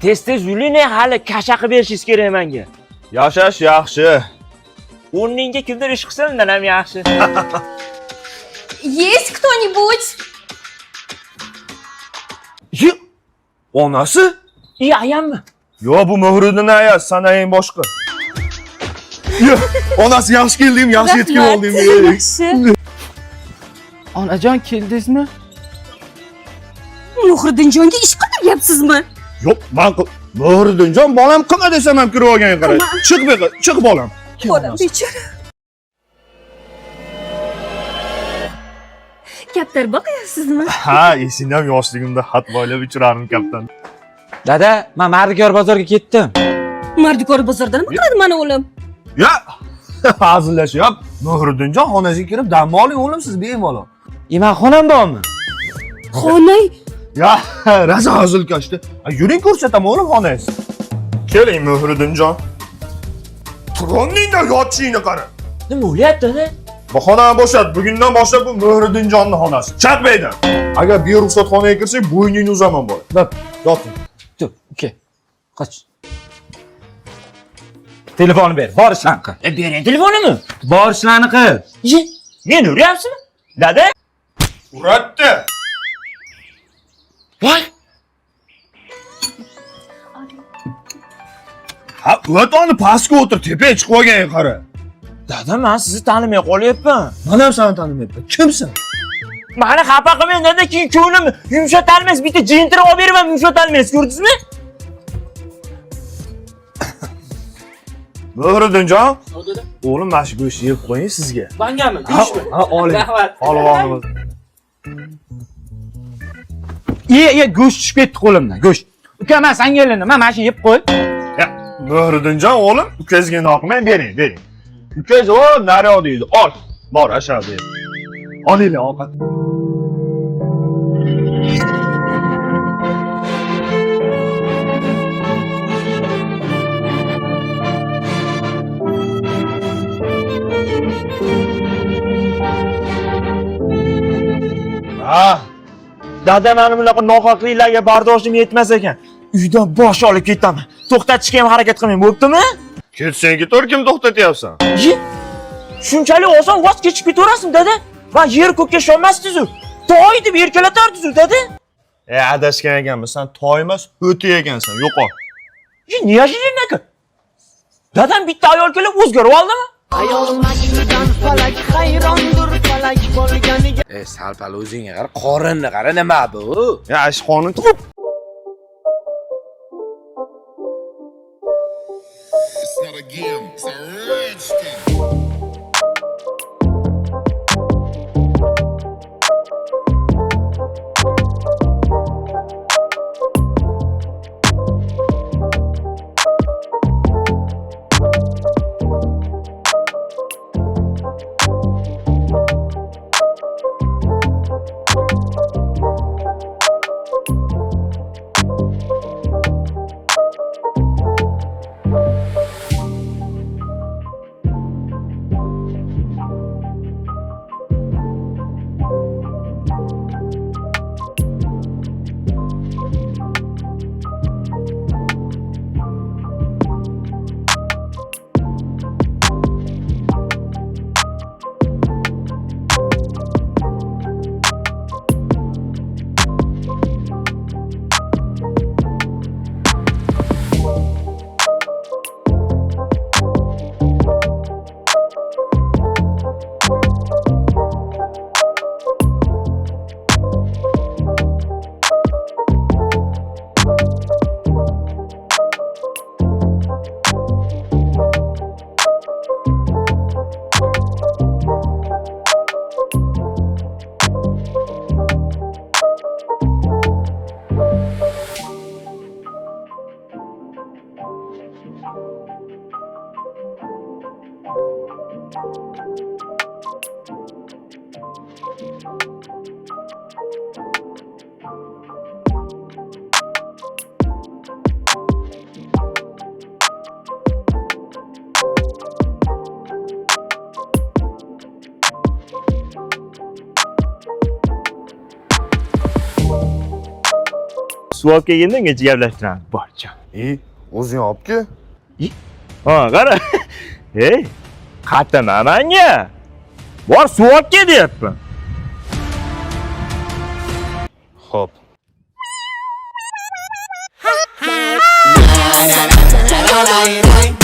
Tez-tez yuling, hali kasha qilib berishingiz kerak menga. Yashash yaxshi. O'rningga kimdir ish qilsa undan ham yaxshi. Есть кто-нибудь? Onasi? Ayammi? Yo, bu Muhriddin aya, sanaying boshqa. Yo, onasi yaxshi keldim, yaxshi yetib oldim. Yaxshi. Onajon, keldingizmi? Muhriddinjonga ish qilyapsizmi? Yo'q, men Muhriddinjon bolam qilma desam ham kirib olgan qara. Chiq bolam. Bolam bechora. Kaptar boqyapsizmi? Ha, esimdan yoshligimda xat boylab uchirardim kaptan. Dada, men Mardikor bozorga ketdim. Mardikor bozorda nima qiladi mana o'g'lim? Ya, hazillashyap. Muhriddinjon xonasiga kirib dam oling o'g'lim, siz bemalol. Men xonam bormi? Xonay. Ya, raza hazilkashdi. Yuring ko'rsataman o'g'lim xonangiz. Keling Muhriddinjon. Troningda yotishingni qara. Nima bo'lyapti, dada? Bu xonani bo'shat. Bugundan boshlab bu Muhriddinjonning xonasi. Chaqmaydan. Agar beruxsat xonaga kirsak, bo'yningni uzaman bola. Dab, yoting. Tur, uka. Qoch. Telefonni ber, bor ishlarni qil. Bering telefonimni. Bor ishlarni qil. Men uryapsizmi? Dada? Uratdi. Voy! Ha, o'toni pastga o'tir, tepaga chiqib olgan qara. Dada, men sizni tanimay qolyapman. Men ham seni tanimayapman. Kimsan? Meni xafa qilmang, dada, keyin ko'nglim yumshatalmas, bitta jintirib olib beraman, yumshatalmas, ko'rdingizmi? Muhriddinjon? O'g'lim, mana shu go'shtni yeb qo'ying sizga. Mangami? Go'shtmi? Ha, oling. Olib. Go'sht tushib ketdi qo'limdan, go'sht. Uka, men senga elindim, men mana shuni yeb qo'y. Ya, Muhriddinjon o'g'lim, ukangizga noqimang, bering. Ukangiz o naryo deydi. Ol. Bor, asha ber. Olinglar ovqat. Dada, meni bunaqa nohaqliklarga bardoshim yetmas ekan. Uydan bosh olib ketaman. To'xtatishga ham harakat qilmang, bo'ptimi? Ketsang ketar, kim to'xtatyapsan? Shunchalik oson voz kechib ketaverasizmi, dada? Va yer ko'kka ishonmasdingiz-ku. Toy deb erkalatardingiz, dada. Adashgan ekanman, sen toy emas, o'ti ekansan, yo'qol. Неожиданно aka. Dadam bitta ayol kelib o'zgarib oldimi? Ayol majnudan falak hayrondir falak bo'lganiga. Salpal o'zingga qara, qorinni qara, nima bu? Ya, ish qonun. It's not a game, it's a rich thing. suv olib kelganda ungacha gaplashtiramiz. Bor, jon. O'zing olib-ku. Ha, qara. Hey, qatana menga. Bor, suv olib kel deyapman. Xo'p. La la la la la la la.